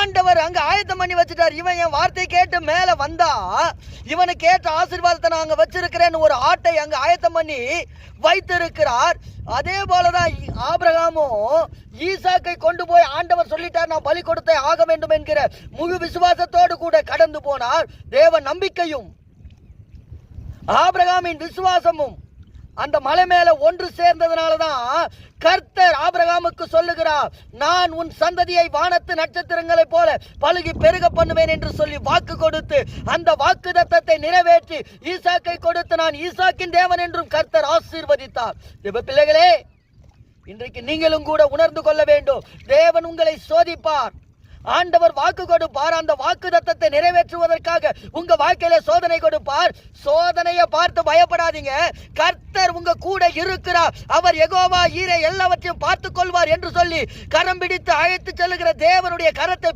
ஆண்டவர் அங்க ஆயத்தம் பண்ணி வச்சுட்டார். இவன் என் வார்த்தை கேட்டு மேல வந்தா இவனுக்கு கேட்ட ஆசீர்வாதத்தை நான் அங்க வச்சிருக்கிறேன்னு ஒரு ஆட்டை அங்க ஆயத்தம் பண்ணி வைத்திருக்கிறார். அதே போலதான் ஆபிரகாமும் ஈசாக்கை கொண்டு போய் ஆண்டவர் சொல்லிட்டார் நான் பலி கொடுத்தே ஆக வேண்டும் என்கிற முழு விசுவாசத்தோடு கூட கடந்து போனார். தேவ நம்பிக்கையும் ஆபிரகாமின் விசுவாசமும் அந்த மலை மேல ஒன்று சேர்ந்ததுனாலதான் கர்த்தர் ஆபிரகாமுக்கு சொல்லுகிறார், நான் உன் சந்ததியை வானத்து நட்சத்திரங்களைப் போல பலுகி பெருக பண்ணுவேன் என்று சொல்லி வாக்கு கொடுத்து அந்த வாக்குத்தத்தத்தை நிறைவேற்றி ஈசாக்கை கொடுத்து நான் ஈசாக்கின் தேவன் என்றும் கர்த்தர் ஆசீர்வதித்தார். தேவ பிள்ளைகளே, இன்றைக்கு நீங்களும் கூட உணர்ந்து கொள்ள வேண்டும், தேவன் உங்களை சோதிப்பார். ஆண்டவர் வாக்கு கொடுப்பார். அந்த வாக்கு தத்தத்தை நிறைவேற்றுவதற்காக உங்க வாழ்க்கையில சோதனை கொடுப்பார். சோதனையை பார்த்து பயப்படாதீங்க. கர்த்தர் உங்க கூட இருக்கிறார். அவர் யெகோவா ஈரே எல்லாவற்றையும் பார்த்துக் கொள்வார் என்று சொல்லி கரம் பிடித்து அழைத்து செல்லுகிற தேவனுடைய கரத்தை